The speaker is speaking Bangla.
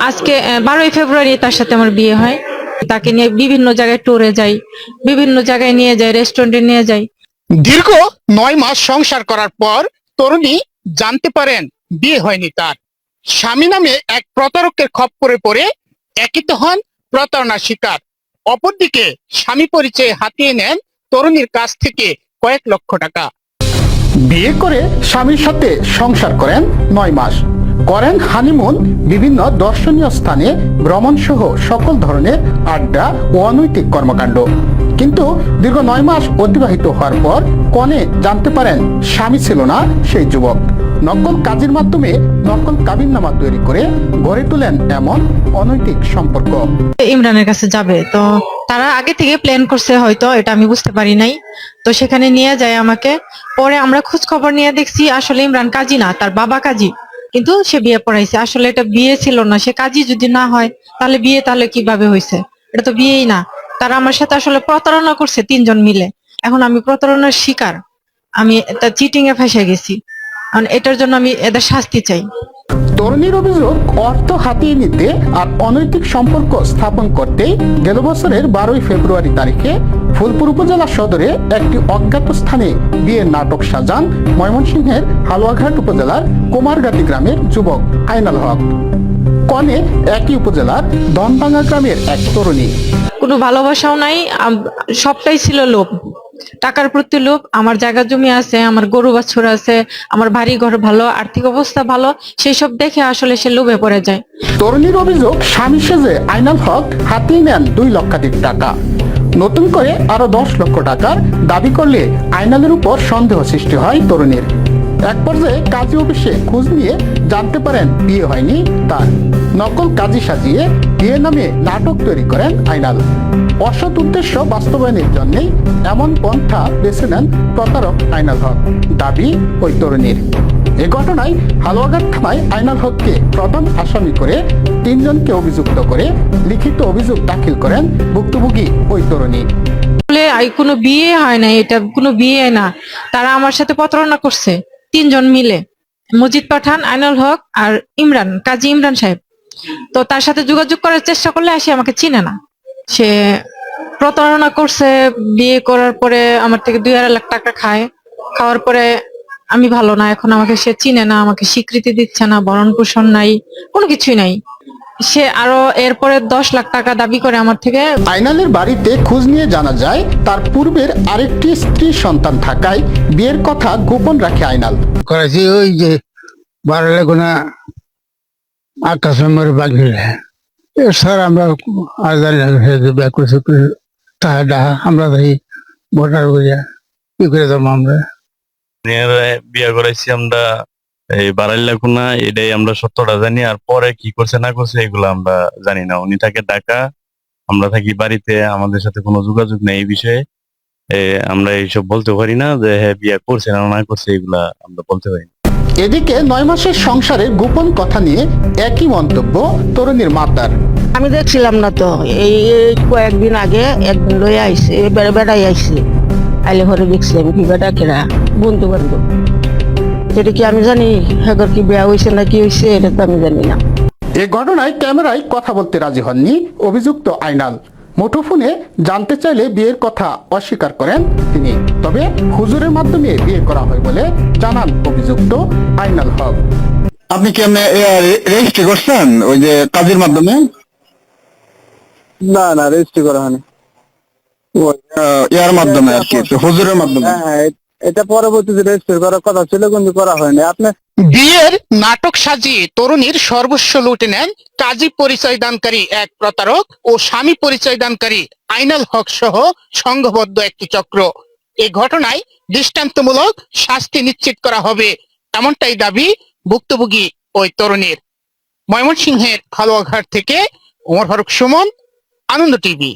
আজকে 12ই ফেব্রুয়ারি তার সাথে আমার বিয়ে হয়। তাকে নিয়ে বিভিন্ন জায়গায় ট্যুরে যাই, বিভিন্ন জায়গায় নিয়ে যাই, রেস্টুরেন্টে নিয়ে যাই। দীর্ঘ 9 মাস সংসার করার পর তরুণী জানতে পারেন বিয়ে হয়নি তার। স্বামী নামে এক প্রতারকের খপ্পরে পড়ে একিত হন প্রতারণার শিকার। অপরদিকে স্বামী পরিচয়ে হাতিয়ে নেন তরুণীর কাছ থেকে কয়েক লক্ষ টাকা। বিয়ে করে স্বামীর সাথে সংসার করেন 9 মাস, করেন হানিমুন, বিভিন্ন দর্শনীয় স্থানে ভ্রমণ সহ সকল ধরনের আড্ডা ও অনৈতিক কর্মকাণ্ড। কিন্তু দীর্ঘ 9 মাস অতিবাহিত হওয়ার পর কনে জানতে পারেন স্বামী ছিল না সেই যুবক। নকল কাজের মাধ্যমে নকল কাবিননামা তৈরি করে গড়ে তোলেন এমন অনৈতিক সম্পর্ক। ইমরানের কাছে যাবে, তো তারা আগে থেকে প্ল্যান করছে, হয়তো এটা আমি বুঝতে পারি নাই। তো সেখানে নিয়ে যায় আমাকে। পরে আমরা খোঁজ খবর নিয়ে দেখছি আসলে ইমরান কাজী না, তার বাবা কাজী, কিন্তু সে বিয়ে পড়াইছে। আসলে এটা বিয়ে ছিল না, সে কাজী যদি না হয় তাহলে বিয়ে তাহলে কিভাবে হয়েছে? এটা তো বিয়েই না। তারা আমার সাথে আসলে প্রতারণা করছে 3 জন মিলে। এখন আমি প্রতারণার শিকার, আমি একটা চিটিং এ ফেঁসে গেছি। এটার জন্য আমি এদের শাস্তি চাই। তরুণীর অভিযোগ, অর্থ হাতিয়ে নিতে আর অনৈতিক সম্পর্ক স্থাপন করতেই গেল বছরের 12ই ফেব্রুয়ারি তারিখে ফুলপুর উপজেলা সদরে একটি অজ্ঞাত স্থানে বিয়ের নাটক সাজান ময়মনসিংহের হালুয়াঘাট উপজেলার কুমারগাতি গ্রামের যুবক আইনাল হক। কনে একই উপজেলার ধনভাঙ্গা গ্রামের এক তরুণী। কোনো ভালোবাসাও নাই, সবটাই ছিল লোভ, টাকার প্রতি লোভ। আমার জায়গা জমি আছে, আমার গরু বাছুর আছে, আমার বাড়ি ঘর ভালো, আর্থিক অবস্থা ভালো, সেই সব দেখে আসলে সে লোভে পড়ে যায়। তরুণীর অভিযোগ, স্বামী সেজে আইনাল হক হাতিয়ে নেন 2 লক্ষাধিক টাকা। নতুন করে আরো 10 লক্ষ টাকার দাবি করলে আইনালের উপর সন্দেহ সৃষ্টি হয় তরুণীর। এক পর্যায়ে কাজী অফিসে খোঁজ নিয়ে জানতে পারেন বিয়ে হয়নি তার। নকল কাজী সাজিয়ে বিয়ে নামে নাটক তৈরি করেন আইনাল। অসৎ উদ্দেশ্য বাস্তবায়নের জন্যই এমন পন্থা বেছে নেন প্রতারক আইনাল হক, দাবি ওই তরুণীর। এ ঘটনায় হালুয়াঘাট থানায় আইনাল হককে প্রধান আসামি করে 3 জনকে অভিযুক্ত করে লিখিত অভিযোগ দাখিল করেন ভুক্তভোগী ওই তরুণী। কোনো বিয়ে হয় না, এটা কোনো বিয়ে না। তারা আমার সাথে প্রতারণা করছে 3 জন মিলে, মজিদ পাঠান, আইনুল হক আর ইমরান, কাজী ইমরান সাহেব। তো তার সাথে যোগাযোগ করার চেষ্টা করলে সে আমাকে চিনে না। সে প্রতারণা করছে। বিয়ে করার পরে আমার থেকে 2-2.5 লাখ টাকা খায়। খাওয়ার পরে আমি ভালো না, এখন আমাকে সে চিনে না, আমাকে স্বীকৃতি দিচ্ছে না, ভরণ পোষণ নাই, কোনো কিছুই নাই। সে আরো এরপরে 10 লাখ টাকা দাবি করে আমার থেকে। আইনালের বাড়িতে খোঁজ নিয়ে জানা যায় তার পূর্বের আরেকটি স্ত্রী সন্তান থাকায় বিয়ের কথা গোপন রাখে আইনাল। করেছি ওই যে বাড়ালে কোনা আকাশ মেরে বাগিয়ে স্যার আমরা আর জানি না ব্যাগ করেছি টাকা আমরা তাই ভোটার করিয়া কি করে দেবো আমরা বিয়ে করাইছি আমরা এই বারাইল্লা কোনা, এটাই আমরা সত্যটা জানি। আর পরে কি করছে না করছে এগুলো আমরা জানি না। উনি থাকে ঢাকা, আমরা থাকি বাড়িতে, আমাদের সাথে কোনো যোগাযোগ নেই এই বিষয়ে। আমরা এইসব বলতে পারি না যে হ্যাঁ বিয়ে করছে না না করছে, এগুলা আমরা বলতে পারি না। এদিকে 9 মাসের সংসারে গোপন কথা নিয়ে একই মন্তব্য তরুণীর মাতার। আমি দেখছিলাম না তো, এই কয়েকদিন আগে একদিন লই আইসে, এবারে বেড়াই আইসি, আইলে ঘরে দেখছি আমি কি বেটা কেনা বন্ধু বান্ধব। এটা কি আমি জানি হেগর কি বিয়া হয়েছে না কি হয়েছে, এটা তো আমি জানি না। এ ঘটনায় ক্যামেরায় কথা বলতে রাজি হননি অভিযুক্ত আইনাল। মুঠোফোনে জানতে চাইলে বিয়ের কথা অস্বীকার করেন তিনি। তবে হুজুরের মাধ্যমে বিয়ে করা হয় বলে জানান অভিযুক্ত আইনাল হক। আপনি কি রেজিস্ট্রি করছেন ওই যে কাজের মাধ্যমে? না না, রেজিস্ট্রি করা হয়নি। ইয়ার মাধ্যমে আর কি, হুজুরের মাধ্যমে? হ্যাঁ, এটা পরবর্তীতে রেজিস্ট্রি করার কথা ছিল কিন্তু করা হয়নি। আপনি বিয়ের নাটক সাজিয়ে তরুণীর সর্বস্ব লুটে নেন কাজী পরিচয় দানকারী এক প্রতারক ও স্বামী পরিচয় দানকারী আইনাল হক সহ সংঘবদ্ধ একটি চক্র। এই ঘটনায় দৃষ্টান্তমূলক শাস্তি নিশ্চিত করা হবে, এমনটাই দাবি ভুক্তভোগী ওই তরুণীর। ময়মনসিংহের হালুয়াঘাট থেকে ওমর ফারুক সুমন, আনন্দ টিভি।